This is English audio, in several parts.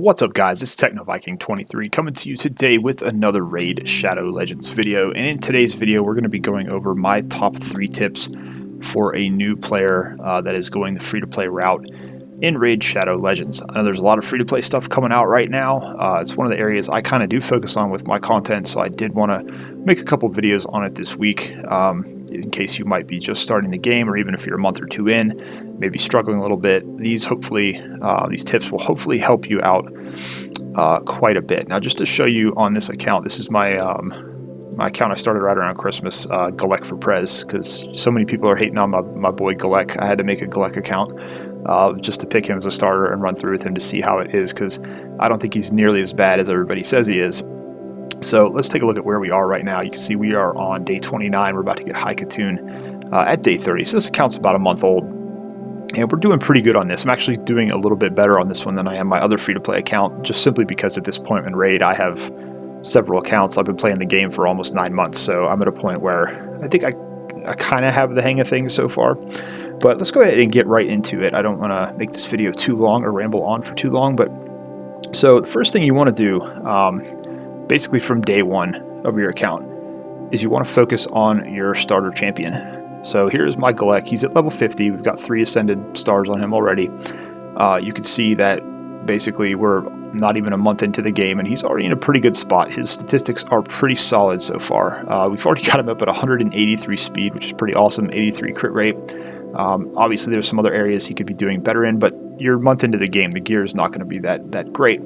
What's up guys, it's TechnoViking23 coming to you today with another Raid Shadow Legends video, and in today's video we're going to be going over my top 3 tips for a new player that is going the free-to-play route in Raid Shadow Legends. I know there's a lot of free-to-play stuff coming out right now. It's one of the areas I kind of do focus on with my content, so I did want to make a couple videos on it this week in case you might be just starting the game, or even if you're a month or two in, maybe struggling a little bit. These tips will hopefully help you out quite a bit. Now, just to show you on this account, this is my account I started right around Christmas, Galek for Prez, because so many people are hating on my boy Galek. I had to make a Galek account just to pick him as a starter and run through with him to see how it is, because I don't think he's nearly as bad as everybody says he is. So let's take a look at where we are right now. You can see we are on day 29. We're about to get High Katoon at day 30. So this account's about a month old, and we're doing pretty good on this. I'm actually doing a little bit better on this one than I am my other free-to-play account, just simply because at this point in Raid I have several accounts. I've been playing the game for almost 9 months, so I'm at a point where I think I kind of have the hang of things so far. But let's go ahead and get right into it. I don't want to make this video too long or ramble on for too long, but so the first thing you want to do basically from day 1 of your account is you want to focus on your starter champion. So here's my Galek. He's at level 50. We've got 3 ascended stars on him already. You can see that basically we're not even a month into the game and he's already in a pretty good spot. His statistics are pretty solid so far. We've already got him up at 183 speed, which is pretty awesome, 83 crit rate. Obviously there's some other areas he could be doing better in, but you're a month into the game, the gear is not going to be that great.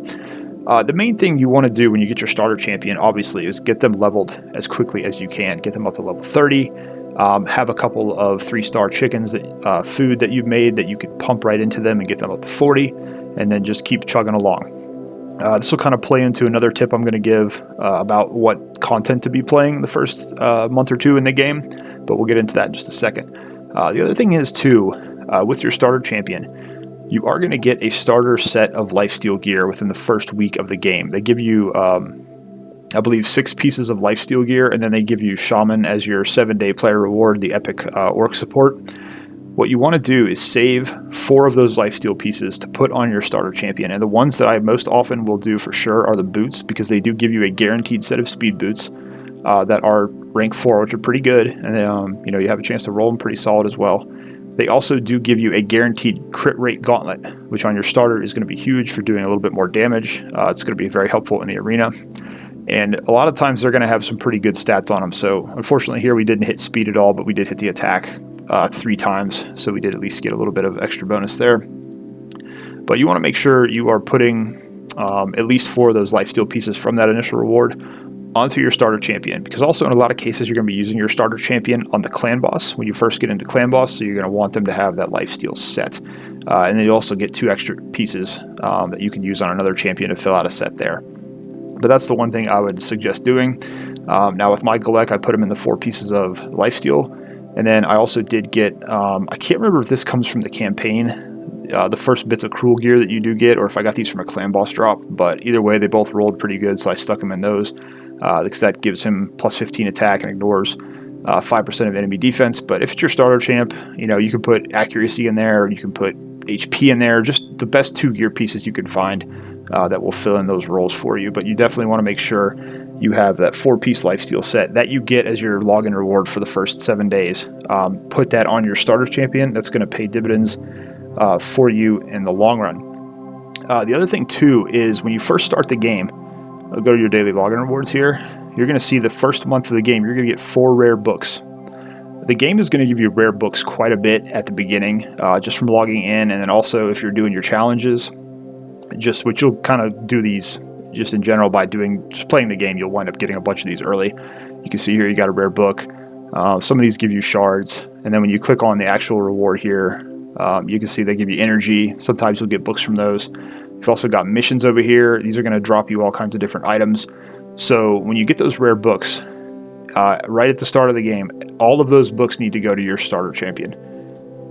The main thing you want to do when you get your starter champion, obviously, is get them leveled as quickly as you can. Get them up to level 30. Have a couple of 3-star chickens, food that you've made that you can pump right into them and get them up to 40, and then just keep chugging along. This will kind of play into another tip I'm going to give about what content to be playing the first month or two in the game, but we'll get into that in just a second. The other thing is, too, with your starter champion, you are going to get a starter set of lifesteal gear within the first week of the game. They give you, I believe, 6 pieces of lifesteal gear, and then they give you Shaman as your 7-day player reward, the epic orc support. What you want to do is save 4 of those lifesteal pieces to put on your starter champion. And the ones that I most often will do for sure are the boots, because they do give you a guaranteed set of speed boots that are rank 4, which are pretty good. And you have a chance to roll them pretty solid as well. They also do give you a guaranteed crit rate gauntlet, which on your starter is going to be huge for doing a little bit more damage. It's going to be very helpful in the arena. And a lot of times they're going to have some pretty good stats on them. So unfortunately here we didn't hit speed at all, but we did hit the attack 3 times. So we did at least get a little bit of extra bonus there. But you want to make sure you are putting at least 4 of those lifesteal pieces from that initial reward onto your starter champion, because also in a lot of cases you're going to be using your starter champion on the clan boss when you first get into clan boss, so you're going to want them to have that lifesteal set. And then you also get 2 extra pieces that you can use on another champion to fill out a set there. But that's the one thing I would suggest doing. Now with my Galek, I put him in the 4 pieces of lifesteal, and then I also did get, I can't remember if this comes from the campaign, the first bits of cruel gear that you do get, or if I got these from a clan boss drop, but either way they both rolled pretty good, so I stuck them in those. Because that gives him plus 15 attack and ignores 5% of enemy defense. But if it's your starter champ, you can put accuracy in there, or you can put HP in there, just the best 2 gear pieces you can find that will fill in those roles for you. But you definitely want to make sure you have that 4-piece lifesteal set that you get as your login reward for the first 7 days. Put that on your starter champion. That's going to pay dividends for you in the long run. The other thing too is when you first start the game, I'll go to your daily login rewards here. You're going to see the first month of the game, you're going to get 4 rare books. The game is going to give you rare books quite a bit at the beginning, just from logging in, and then also if you're doing your challenges, which you'll kind of do these just in general by just playing the game, you'll wind up getting a bunch of these early. You can see here you got a rare book. Some of these give you shards, and then when you click on the actual reward here, you can see they give you energy. Sometimes you'll get books from those. You've also got missions over here. These are going to drop you all kinds of different items. So when you get those rare books, right at the start of the game, all of those books need to go to your starter champion.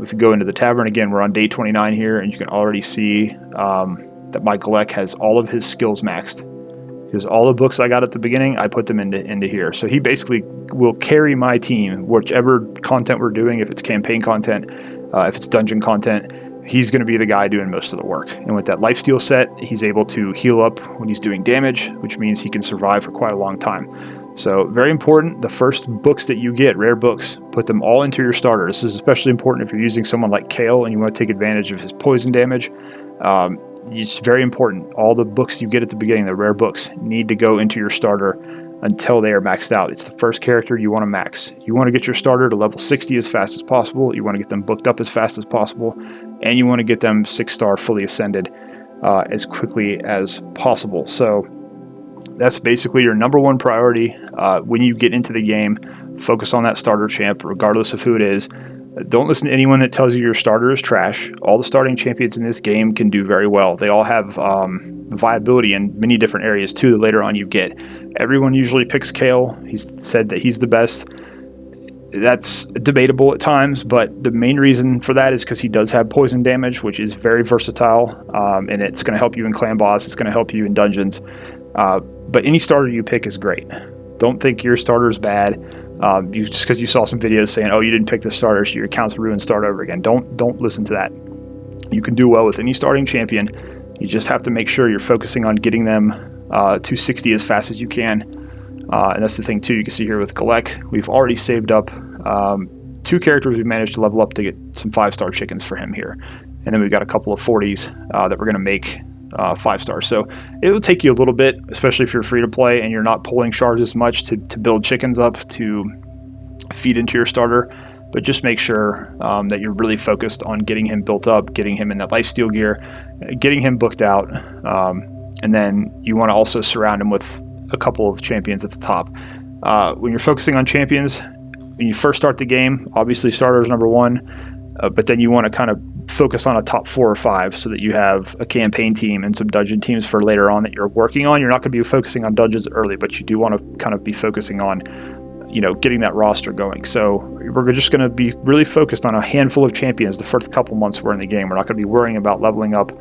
If you go into the tavern again, we're on day 29 here, and you can already see that my Galek has all of his skills maxed. Because all the books I got at the beginning, I put them into here. So he basically will carry my team, whichever content we're doing, if it's campaign content, if it's dungeon content. he's going to be the guy doing most of the work. And with that lifesteal set, he's able to heal up when he's doing damage, which means he can survive for quite a long time. So very important, the first books that you get, rare books, put them all into your starter. This is especially important if you're using someone like Kale and you want to take advantage of his poison damage. It's very important. All the books you get at the beginning, the rare books, need to go into your starter until they are maxed out. It's the first character you want to max. You want to get your starter to level 60 as fast as possible. You want to get them booked up as fast as possible. And you want to get them 6-star fully ascended as quickly as possible. So that's basically your number one priority when you get into the game. Focus on that starter champ, regardless of who it is. Don't listen to anyone that tells you your starter is trash. All the starting champions in this game can do very well. They all have viability in many different areas too that later on you get. Everyone usually picks Kale. He's said that he's the best. That's debatable at times, but the main reason for that is because he does have poison damage, which is very versatile, and it's going to help you in clan boss. It's going to help you in dungeons. But any starter you pick is great. Don't think your starter is bad. Just because you saw some videos saying, "Oh, you didn't pick the starter, so your account's ruined, start over again." Don't listen to that. You can do well with any starting champion. You just have to make sure you're focusing on getting them to 60 as fast as you can. And that's the thing too. You can see here with Galek, we've already saved up 2 characters. We've managed to level up to get some 5-star chickens for him here, and then we've got a couple of 40s that we're going to make 5 stars. So it will take you a little bit, especially if you're free to play and you're not pulling shards as much to build chickens up to feed into your starter. But just make sure that you're really focused on getting him built up, getting him in that lifesteal gear, getting him booked out, and then you want to also surround him with a couple of champions at the top. When you're focusing on champions, when you first start the game, obviously starter is number 1, but then you want to kind of focus on a top 4 or 5 so that you have a campaign team and some dungeon teams for later on that you're working on. You're not going to be focusing on dungeons early, but you do want to kind of be focusing on, getting that roster going. So we're just going to be really focused on a handful of champions the first couple months we're in the game. We're not going to be worrying about leveling up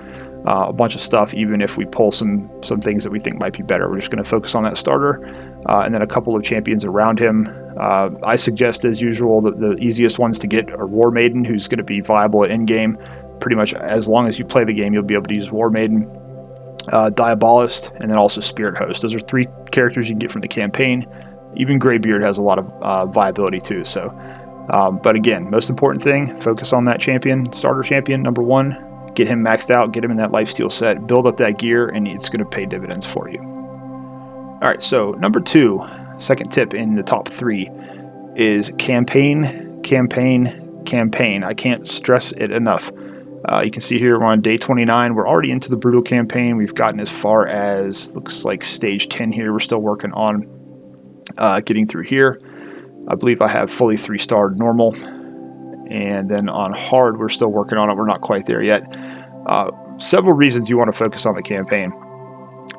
a bunch of stuff, even if we pull some things that we think might be better. We're just going to focus on that starter and then a couple of champions around him. I suggest, as usual, that the easiest ones to get are War Maiden, who's going to be viable at endgame. Pretty much as long as you play the game, you'll be able to use War Maiden, Diabolist, and then also Spirit Host. Those are 3 characters you can get from the campaign. Even Greybeard has a lot of viability too. So, but again, most important thing, focus on that champion, starter champion, number 1. Get him maxed out, get him in that lifesteal set, build up that gear, and it's going to pay dividends for you. All right, so number 2, second tip in the top 3 is campaign, campaign, campaign. I can't stress it enough. You can see here we're on day 29. We're already into the brutal campaign. We've gotten as far as, looks like stage 10 here. We're still working on getting through here. I believe I have fully 3-star normal. And then on hard, we're still working on it. We're not quite there yet. Several reasons you want to focus on the campaign.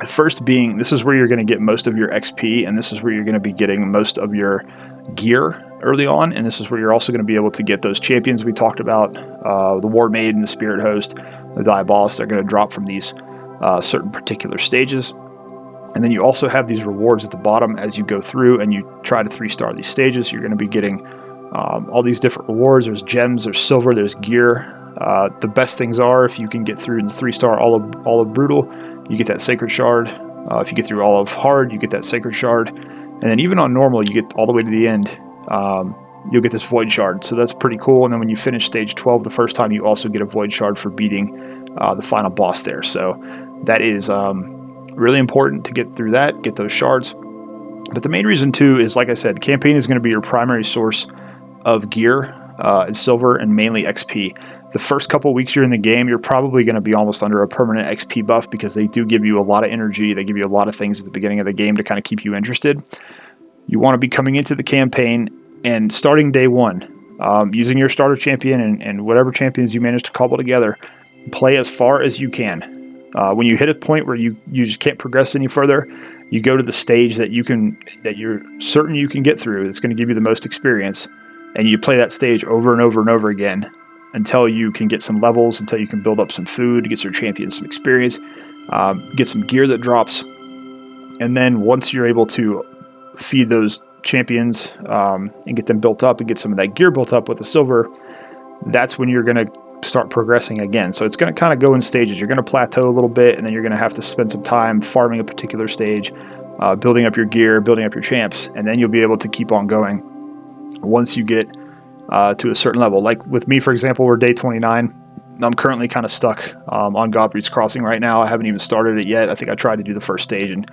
First being, this is where you're going to get most of your XP, and this is where you're going to be getting most of your gear early on, and this is where you're also going to be able to get those champions we talked about, the War Maiden, the Spirit Host, the Diabolist. They're going to drop from these certain particular stages. And then you also have these rewards at the bottom as you go through and you try to 3-star these stages. You're going to be getting all these different rewards. There's gems, there's silver, there's gear. The best things are, if you can get through the 3-star all of brutal, you get that sacred shard. If you get through all of hard, you get that sacred shard. And then even on normal, you get all the way to the end, you'll get this void shard. So that's pretty cool. And then when you finish stage 12 the first time, you also get a void shard for beating the final boss there. So that is really important to get through that, get those shards. But the main reason too is, like I said, the campaign is going to be your primary source of gear and silver and mainly XP. The first couple weeks you're in the game, you're probably going to be almost under a permanent XP buff because they do give you a lot of energy. They give you a lot of things at the beginning of the game to kind of keep you interested. You want to be coming into the campaign and starting day 1, using your starter champion and whatever champions you manage to cobble together, play as far as you can. When you hit a point where you just can't progress any further, you go to the stage that you're certain you can get through. It's going to give you the most experience, and you play that stage over and over and over again until you can get some levels, until you can build up some food, get your champion some experience, get some gear that drops, and then once you're able to feed those champions and get them built up and get some of that gear built up with the silver, that's when you're going to start progressing again. So it's going to kind of go in stages. You're going to plateau a little bit, and then you're going to have to spend some time farming a particular stage, building up your gear, building up your champs, and then you'll be able to keep on going once you get to a certain level. Like with me, for example, we're day 29. I'm currently kind of stuck on Godfrey's Crossing right now. I haven't even started it yet. I think I tried to do the first stage and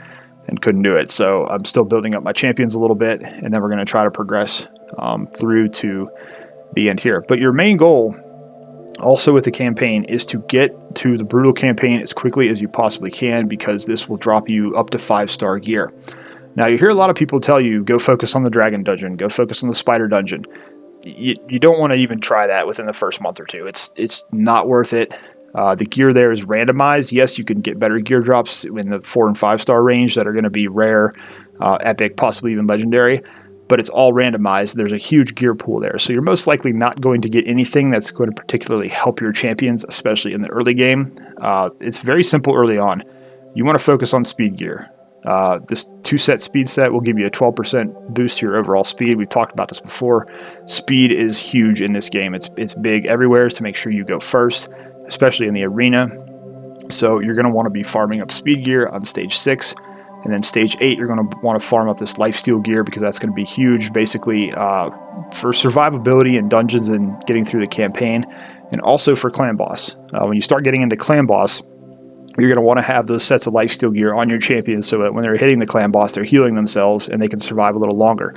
couldn't do it. So I'm still building up my champions a little bit, and then we're going to try to progress through to the end here. But your main goal also with the campaign is to get to the brutal campaign as quickly as you possibly can, because this will drop you up to 5-star gear. Now, you hear a lot of people tell you, go focus on the dragon dungeon, go focus on the spider dungeon. You don't want to even try that within the first month or two. It's not worth it. The gear there is randomized. Yes, you can get better gear drops in the 4 and 5-star range that are going to be rare, epic, possibly even legendary, but it's all randomized. There's a huge gear pool there. So you're most likely not going to get anything that's going to particularly help your champions, especially in the early game. It's very simple early on. You want to focus on speed gear. This 2-set speed set will give you a 12% boost to your overall speed. We've talked about this before. Speed is huge in this game. It's big everywhere to make sure you go first, especially in the arena. So you're going to want to be farming up speed gear on stage 6. And then stage 8, you're going to want to farm up this lifesteal gear, because that's going to be huge, basically for survivability in dungeons and getting through the campaign, and also for clan boss. When you start getting into clan boss, you're going to want to have those sets of lifesteal gear on your champions so that when they're hitting the clan boss, they're healing themselves and they can survive a little longer.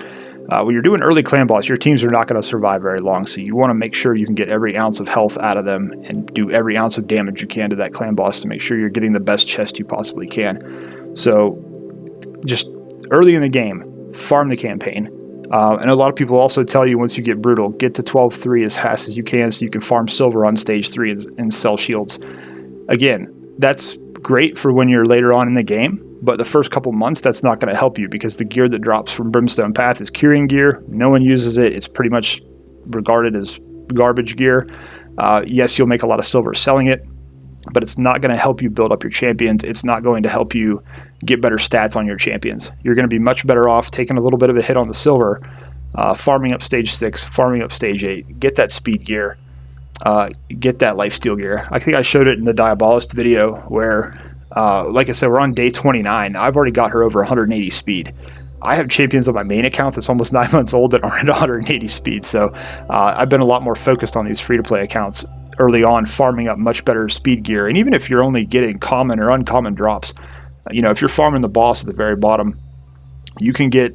When you're doing early clan boss, your teams are not going to survive very long, so you want to make sure you can get every ounce of health out of them and do every ounce of damage you can to that clan boss to make sure you're getting the best chest you possibly can. So just early in the game, farm the campaign. And a lot of people also tell you, once you get brutal, get to 12-3 as fast as you can so you can farm silver on stage 3 and sell shields. Again, that's great for when you're later on in the game, but the first couple months, that's not going to help you, because the gear that drops from Brimstone Path is curing gear. No one uses it. It's pretty much regarded as garbage gear. Yes, you'll make a lot of silver selling it, but it's not going to help you build up your champions. It's not going to help you get better stats on your champions. You're going to be much better off taking a little bit of a hit on the silver, farming up stage 6, farming up stage 8, get that speed gear, get that lifesteal gear. I think I showed it in the Diabolist video where, like I said, we're on day 29. I've already got her over 180 speed. I have champions on my main account that's almost 9 months old that aren't at 180 speed. So I've been a lot more focused on these free-to-play accounts early on, farming up much better speed gear. And even if you're only getting common or uncommon drops, if you're farming the boss at the very bottom, you can get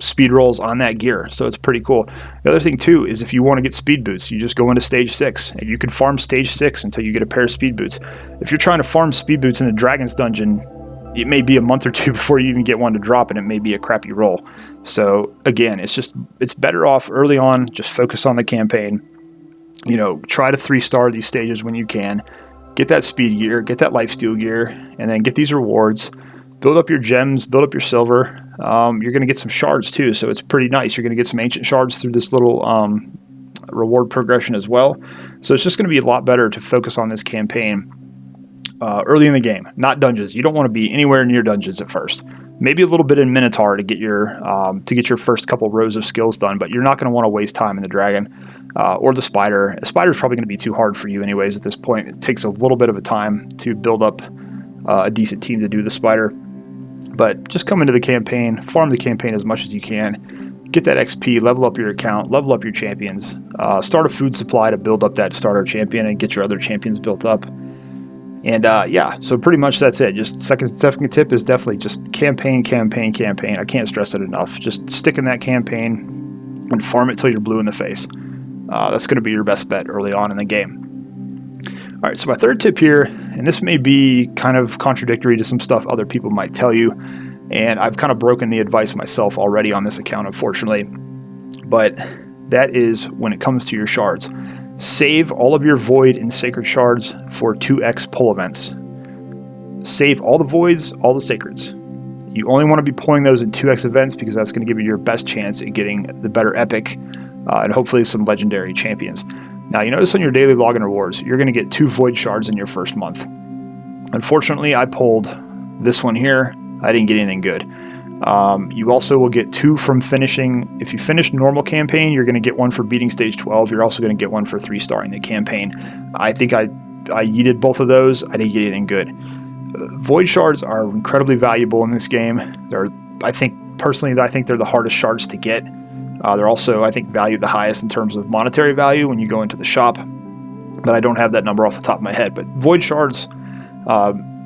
speed rolls on that gear. So it's pretty cool. The other thing too is, if you want to get speed boots, you just go into stage 6 and you can farm stage 6 until you get a pair of speed boots. If you're trying to farm speed boots in the Dragon's Dungeon, it may be a month or two before you even get one to drop, and it may be a crappy roll. So again, it's better off early on, just focus on the campaign. Try to 3-star these stages when you can. Get that speed gear, get that lifesteal gear, and then get these rewards. Build up your gems, build up your silver. You're going to get some shards too, so it's pretty nice. You're going to get some ancient shards through this little reward progression as well. So it's just going to be a lot better to focus on this campaign early in the game, not dungeons. You don't want to be anywhere near dungeons at first. Maybe a little bit in Minotaur to get your first couple rows of skills done, but you're not going to want to waste time in the dragon or the spider. The spider is probably going to be too hard for you anyways at this point. It takes a little bit of a time to build up a decent team to do the spider. But just come into the campaign, farm the campaign as much as you can, get that XP, level up your account, level up your champions, start a food supply to build up that starter champion and get your other champions built up. And yeah, so pretty much that's it. Just second tip is definitely just campaign. I can't stress it enough. Just stick in that campaign and farm it till you're blue in the face. That's going to be your best bet early on in the game. All right, so my third tip here, and this may be kind of contradictory to some stuff other people might tell you, and I've kind of broken the advice myself already on this account, unfortunately, but that is when it comes to your shards. Save all of your void and sacred shards for 2x pull events. Save all the voids, all the sacreds. You only want to be pulling those in 2x events because that's going to give you your best chance at getting the better epic and hopefully some legendary champions. Now, you notice on your daily login rewards, you're going to get 2 void shards in your first month. Unfortunately, I pulled this one here. I didn't get anything good. You also will get 2 from finishing. If you finish normal campaign, you're going to get 1 for beating stage 12. You're also going to get 1 for 3-starring the campaign. I think I yeeted both of those. I didn't get anything good. Void shards are incredibly valuable in this game. I think they're the hardest shards to get. They're also, I think, valued the highest in terms of monetary value when you go into the shop. But I don't have that number off the top of my head. But void shards,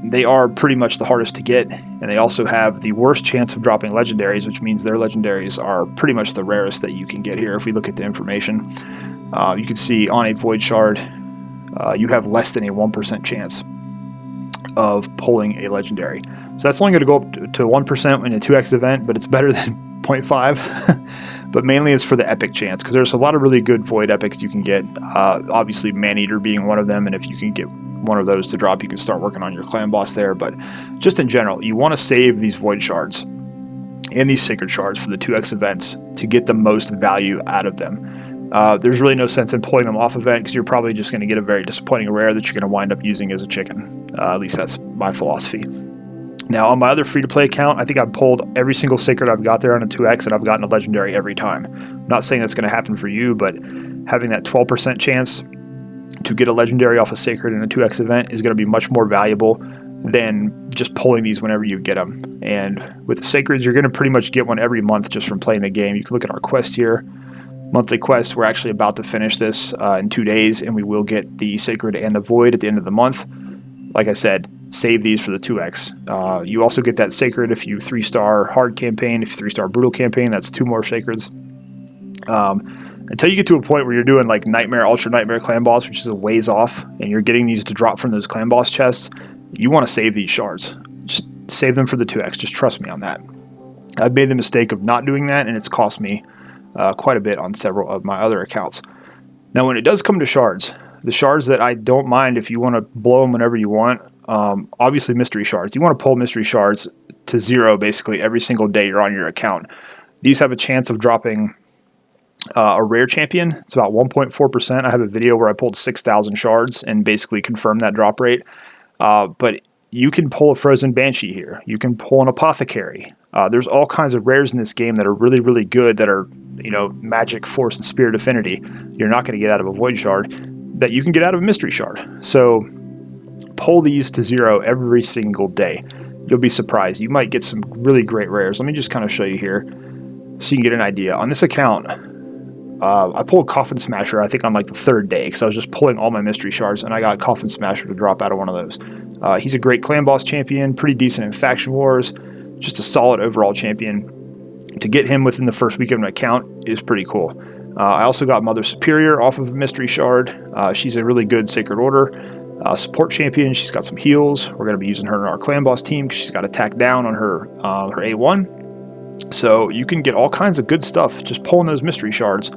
they are pretty much the hardest to get, and they also have the worst chance of dropping legendaries, which means their legendaries are pretty much the rarest that you can get here. If we look at the information, you can see on a void shard, you have less than a 1% chance of pulling a legendary. So that's only going to go up to 1% in a 2x event, but it's better than 0.5. But mainly it's for the epic chance, because there's a lot of really good void epics you can get. Obviously Maneater being one of them, and if you can get one of those to drop, you can start working on your clan boss there. But just in general, you want to save these void shards and these sacred shards for the 2x events to get the most value out of them. There's really no sense in pulling them off event, because you're probably just going to get a very disappointing rare that you're going to wind up using as a chicken. At least that's my philosophy. Now, on my other free-to-play account, I think I've pulled every single sacred I've got there on a 2x, and I've gotten a legendary every time. I'm not saying that's going to happen for you, but having that 12% chance to get a legendary off a sacred in a 2x event is going to be much more valuable than just pulling these whenever you get them. And with the sacreds, you're going to pretty much get one every month just from playing the game. You can look at our quest here. Monthly quest, we're actually about to finish this in 2 days, and we will get the sacred and the void at the end of the month. Like I said, save these for the 2x. You also get that sacred if you 3-star hard campaign. If you 3-star brutal campaign, that's 2 more sacreds. Until you get to a point where you're doing like Nightmare, Ultra Nightmare clan boss, which is a ways off, and you're getting these to drop from those clan boss chests, you want to save these shards. Just save them for the 2x. Just trust me on that. I've made the mistake of not doing that, and it's cost me quite a bit on several of my other accounts. Now, when it does come to shards, the shards that I don't mind if you want to blow them whenever you want, obviously mystery shards. You want to pull mystery shards to 0 basically every single day you're on your account. These have a chance of dropping a rare champion. It's about 1.4%. I have a video where I pulled 6,000 shards and basically confirmed that drop rate. But you can pull a frozen banshee here. You can pull an apothecary. There's all kinds of rares in this game that are really, really good, that are, you know, magic, force, and spirit affinity. You're not going to get out of a void shard that you can get out of a mystery shard. So pull these to 0 every single day. You'll be surprised. You might get some really great rares. Let me just kind of show you here so you can get an idea. On this account, I pulled Coffin Smasher, I think on like the 3rd day, because I was just pulling all my mystery shards, and I got Coffin Smasher to drop out of one of those. He's a great clan boss champion, pretty decent in faction wars, just a solid overall champion. To get him within the first week of an account is pretty cool. I also got Mother Superior off of a mystery shard. She's a really good Sacred Order support champion. She's got some heals. We're going to be using her in our clan boss team because she's got attack down on her A1. So you can get all kinds of good stuff just pulling those mystery shards.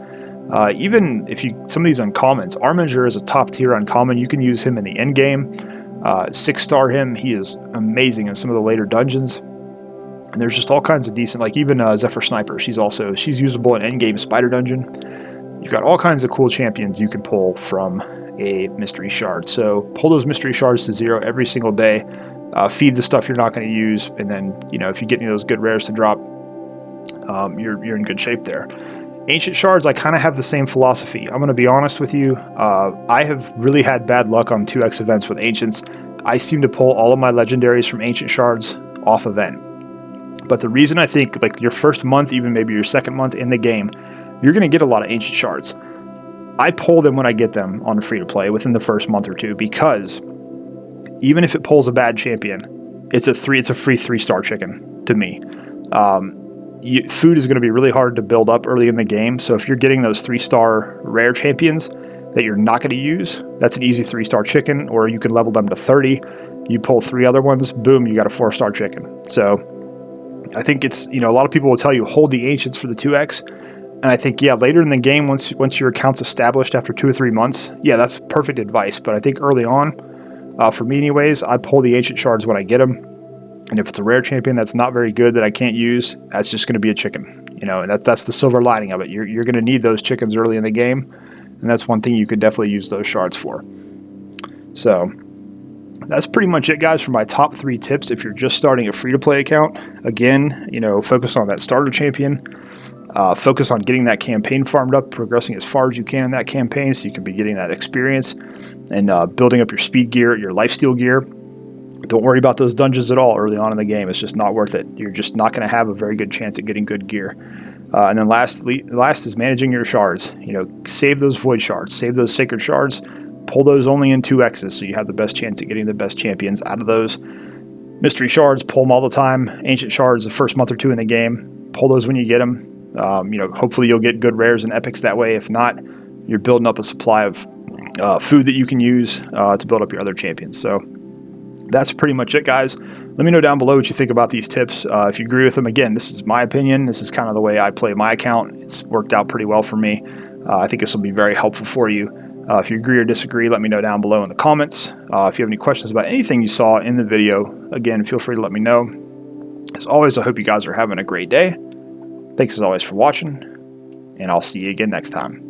Even if some of these uncommons, Arminger is a top tier uncommon. You can use him in the end game. 6-star him. He is amazing in some of the later dungeons. And there's just all kinds of decent, like even Zephyr Sniper. She's usable in end game spider dungeon. You've got all kinds of cool champions you can pull from a mystery shard. So pull those mystery shards to 0 every single day. Feed the stuff you're not going to use, and then, you know, if you get any of those good rares to drop, you're in good shape there. Ancient shards, I kind of have the same philosophy. I'm going to be honest with you. I have really had bad luck on 2x events with ancients. I seem to pull all of my legendaries from ancient shards off event. But the reason I think, like, your first month, even maybe your second month in the game, you're going to get a lot of ancient shards. I pull them when I get them on free-to-play within the first month or two, because even if it pulls a bad champion, it's a free 3-star chicken to me. Food is going to be really hard to build up early in the game, so if you're getting those 3-star rare champions that you're not going to use, that's an easy 3-star chicken. Or you can level them to 30, you pull 3 other ones, boom, you got a 4-star chicken. So I think it's, you know, a lot of people will tell you hold the ancients for the 2x, and I think, yeah, later in the game, once your account's established after 2 or 3 months, yeah, that's perfect advice. But I think early on, for me anyways, I pull the ancient shards when I get them. And if it's a rare champion that's not very good that I can't use, that's just going to be a chicken. You know, and that's the silver lining of it. You're going to need those chickens early in the game, and that's one thing you could definitely use those shards for. So That's pretty much it, guys, for my top 3 tips if you're just starting a free-to-play account. Again, focus on that starter champion. Focus on getting that campaign farmed up, progressing as far as you can in that campaign so you can be getting that experience and building up your speed gear, your lifesteal gear. Don't worry about those dungeons at all early on in the game. It's just not worth it. You're just not going to have a very good chance at getting good gear. And then last is managing your shards. Save those void shards, save those sacred shards, pull those only in 2Xs so you have the best chance at getting the best champions out of those. Mystery shards, pull them all the time. Ancient shards the first month or 2 in the game. Pull those when you get them. Hopefully you'll get good rares and epics that way. If not, you're building up a supply of food that you can use to build up your other champions. So that's pretty much it, guys. Let me know down below what you think about these tips. If you agree with them, again, this is my opinion. This is kind of the way I play my account. It's worked out pretty well for me. I think this will be very helpful for you. If you agree or disagree, let me know down below in the comments. If you have any questions about anything you saw in the video, again, feel free to let me know. As always, I hope you guys are having a great day. Thanks as always for watching, and I'll see you again next time.